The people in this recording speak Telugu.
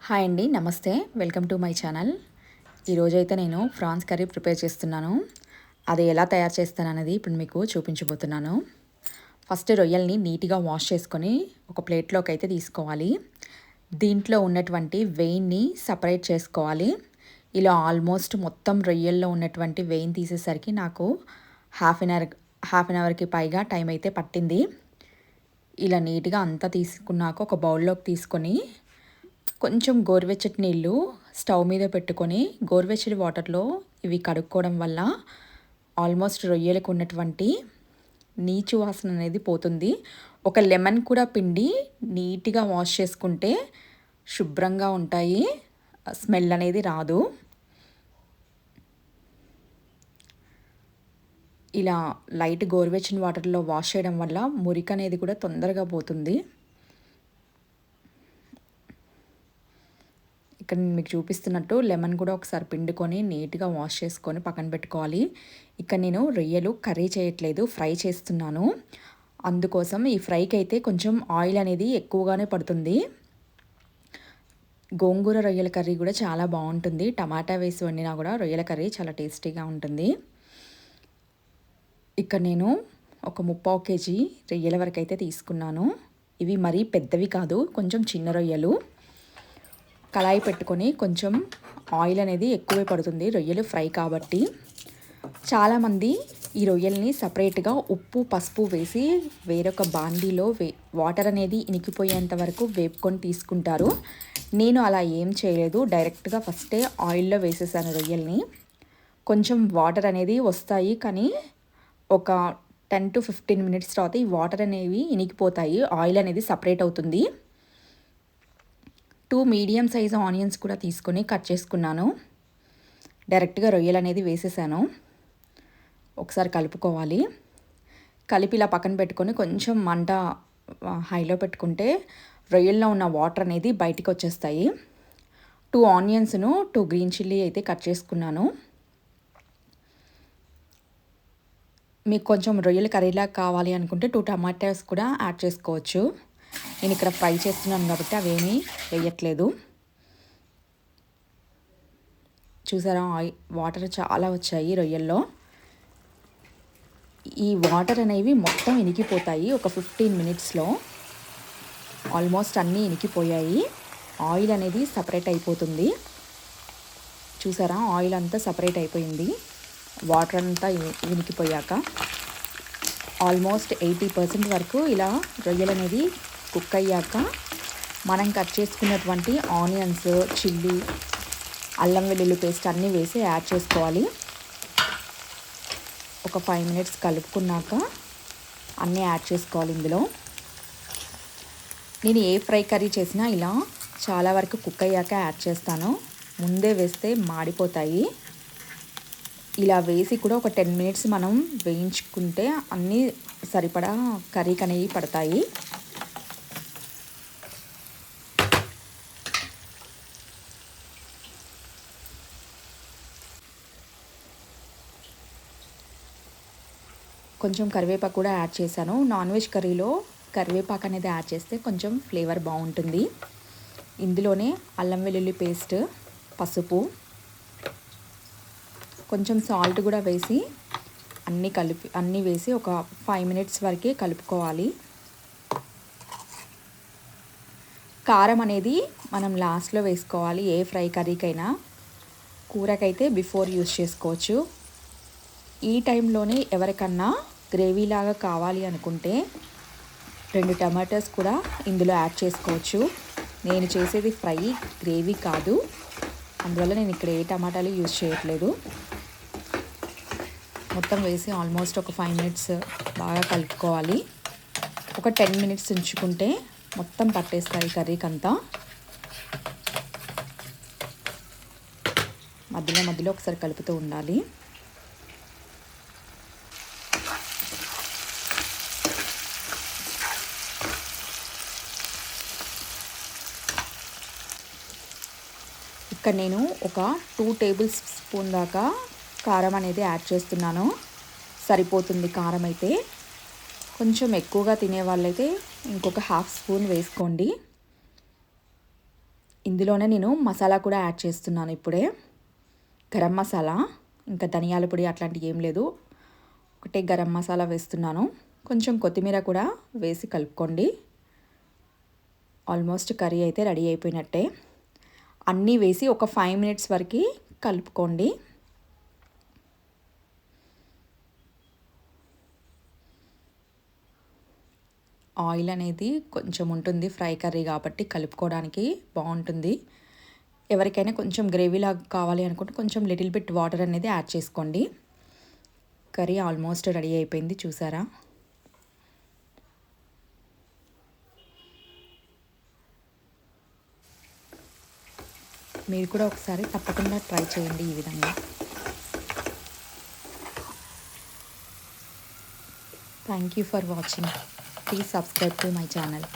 హాయ్ అండి, నమస్తే. Welcome to my channel. ఈరోజైతే నేను ఫ్రాన్స్ కర్రీ ప్రిపేర్ చేస్తున్నాను. అది ఎలా తయారు చేస్తాననేది ఇప్పుడు మీకు చూపించబోతున్నాను. ఫస్ట్ రొయ్యల్ని నీట్గా వాష్ చేసుకొని ఒక ప్లేట్లోకి అయితే తీసుకోవాలి. దీంట్లో ఉన్నటువంటి వెయిన్ని సపరేట్ చేసుకోవాలి. ఇలా ఆల్మోస్ట్ మొత్తం రొయ్యల్లో ఉన్నటువంటి వెయిన్ తీసేసరికి నాకు హాఫ్ అన్ అవర్కి పైగా టైం అయితే పట్టింది. ఇలా నీట్గా అంతా తీసుకున్నాక ఒక బౌల్లోకి తీసుకొని కొంచెం గోరువెచ్చటి నీళ్ళు స్టవ్ మీద పెట్టుకొని గోరువెచ్చటి వాటర్లో ఇవి కడుక్కోవడం వల్ల ఆల్మోస్ట్ రొయ్యలకు ఉన్నటువంటి నీచు వాసన అనేది పోతుంది. ఒక లెమన్ కూడా పిండి నీట్గా వాష్ చేసుకుంటే శుభ్రంగా ఉంటాయి, స్మెల్ అనేది రాదు. ఇలా లైట్ గోరువెచ్చని వాటర్లో వాష్ చేయడం వల్ల మురికి అనేది కూడా తొందరగా పోతుంది. ఇక్కడ నేను మీకు చూపిస్తున్నట్టు లెమన్ కూడా ఒకసారి పిండుకొని నీట్గా వాష్ చేసుకొని పక్కన పెట్టుకోవాలి. ఇక్కడ నేను రొయ్యలు కర్రీ చేయట్లేదు, ఫ్రై చేస్తున్నాను. అందుకోసం ఈ ఫ్రైకి అయితే కొంచెం ఆయిల్ అనేది ఎక్కువగానే పడుతుంది. గోంగూర రొయ్యల కర్రీ కూడా చాలా బాగుంటుంది. టమాటా వేసి వండినా కూడా రొయ్యల కర్రీ చాలా టేస్టీగా ఉంటుంది. ఇక్కడ నేను ఒక 3/4 కేజీ రొయ్యల వరకు అయితే తీసుకున్నాను. ఇవి మరీ పెద్దవి కాదు, కొంచెం చిన్న రొయ్యలు. కళాయి పెట్టుకొని కొంచెం ఆయిల్ అనేది ఎక్కువే పడుతుంది రొయ్యలు ఫ్రై కాబట్టి. చాలామంది ఈ రొయ్యల్ని సపరేట్గా ఉప్పు పసుపు వేసి వేరొక బాండీలో వాటర్ అనేది ఇనికిపోయేంత వరకు వేపుకొని తీసుకుంటారు. నేను అలా ఏం చేయలేదు, డైరెక్ట్గా ఫస్టే ఆయిల్లో వేసేసాను రొయ్యల్ని. కొంచెం వాటర్ అనేది వస్తాయి, కానీ ఒక 10 to 15 మినిట్స్ తర్వాత ఈ వాటర్ అనేవి ఇనికిపోతాయి, ఆయిల్ అనేది సపరేట్ అవుతుంది. 2 మీడియం సైజ్ ఆనియన్స్ కూడా తీసుకొని కట్ చేసుకున్నాను. డైరెక్ట్గా రొయ్యలు అనేది వేసేసాను. ఒకసారి కలుపుకోవాలి. కలిపి ఇలా పక్కన పెట్టుకొని కొంచెం మంట హైలో పెట్టుకుంటే రొయ్యల్లో ఉన్న వాటర్ అనేది బయటికి వచ్చేస్తాయి. 2 ఆనియన్స్ను 2 గ్రీన్ చిల్లీ అయితే కట్ చేసుకున్నాను. మీకు కొంచెం రొయ్యలు కర్రీలా కావాలి అనుకుంటే 2 టమాటాస్ కూడా యాడ్ చేసుకోవచ్చు. నేను ఇక్కడ ఫ్రై చేస్తున్నాను కాబట్టి అవేమీ వేయట్లేదు. చూసారా, వాటర్ చాలా వచ్చాయి రొయ్యల్లో. ఈ వాటర్ అనేవి మొత్తం ఇనికిపోతాయి ఒక 15 మినిట్స్లో. ఆల్మోస్ట్ అన్నీ ఇనికిపోయాయి, ఆయిల్ అనేది సపరేట్ అయిపోతుంది. చూసారా, ఆయిల్ అంతా సపరేట్ అయిపోయింది వాటర్ అంతా ఇనికిపోయాక. ఆల్మోస్ట్ 80% వరకు ఇలా రొయ్యలు అనేది కుక్ అయ్యాక మనం కట్ చేసుకున్నటువంటి ఆనియన్స్, చిల్లీ, అల్లం వెల్లుల్లి పేస్ట్ అన్నీ వేసి యాడ్ చేసుకోవాలి. ఒక 5 మినిట్స్ కలుపుకున్నాక అన్నీ యాడ్ చేసుకోవాలి ఇందులో. నేను ఏ ఫ్రై కర్రీ చేసినా ఇలా చాలా వరకు కుక్ అయ్యాక యాడ్ చేస్తాను, ముందే వేస్తే మాడిపోతాయి. ఇలా వేసి కూడా ఒక 10 మినిట్స్ మనం వేయించుకుంటే అన్నీ సరిపడా కర్రీకి అనేవి పడతాయి. కొంచెం కరివేపాకు కూడా యాడ్ చేశాను. నాన్ వెజ్ కర్రీలో కరివేపాకు అనేది యాడ్ చేస్తే కొంచెం ఫ్లేవర్ బాగుంటుంది. ఇందులోనే అల్లం వెల్లుల్లి పేస్ట్, పసుపు, కొంచెం సాల్ట్ కూడా వేసి అన్నీ వేసి ఒక 5 మినిట్స్ వరకే కలుపుకోవాలి. కారం అనేది మనం లాస్ట్లో వేసుకోవాలి. ఏ ఫ్రై కర్రీకైనా, కూరకైతే బిఫోర్ యూస్ చేసుకోవచ్చు. ఈ టైంలోనే ఎవరికన్నా గ్రేవీలాగా కావాలి అనుకుంటే 2 టమాటాస్ కూడా ఇందులో యాడ్ చేసుకోవచ్చు. నేను చేసేది ఫ్రై, గ్రేవీ కాదు, అందువల్ల నేను ఇక్కడ ఏ టమాటాలు యూజ్ చేయట్లేదు. మొత్తం వేసి ఆల్మోస్ట్ ఒక 5 మినిట్స్ బాగా కలుపుకోవాలి. ఒక 10 మినిట్స్ ఉంచుకుంటే మొత్తం పట్టేస్తాయి కర్రీకి అంతా. మధ్యలో ఒకసారి కలుపుతూ ఉండాలి. ఇక్కడ నేను ఒక 2 టేబుల్ స్పూన్ దాకా కారం అనేది యాడ్ చేస్తున్నాను. సరిపోతుంది కారం అయితే. కొంచెం ఎక్కువగా తినే వాళ్ళైతే ఇంకొక 1/2 స్పూన్ వేసుకోండి. ఇందులోనే నేను మసాలా కూడా యాడ్ చేస్తున్నాను ఇప్పుడే. గరం మసాలా, ఇంకా ధనియాల పొడి అట్లాంటివి ఏం లేదు. ఒకటే గరం మసాలా వేస్తున్నాను. కొంచెం కొత్తిమీర కూడా వేసి కలుపుకోండి. ఆల్మోస్ట్ కర్రీ అయితే రెడీ అయిపోయినట్టే. అన్నీ వేసి ఒక 5 మినిట్స్ వరకు కలుపుకోండి. ఆయిల్ అనేది కొంచెం ఉంటుంది, ఫ్రై కర్రీ కాబట్టి కలుపుకోవడానికి బాగుంటుంది. ఎవరికైనా కొంచెం గ్రేవీలాగా కావాలి అనుకుంటే కొంచెం లిటిల్ బిట్ వాటర్ అనేది యాడ్ చేసుకోండి. కర్రీ ఆల్మోస్ట్ రెడీ అయిపోయింది, చూసారా? మీరు కూడా ఒకసారి తప్పకుండా ట్రై చేయండి ఈ విధంగా. Thank you for watching. Please subscribe to my channel.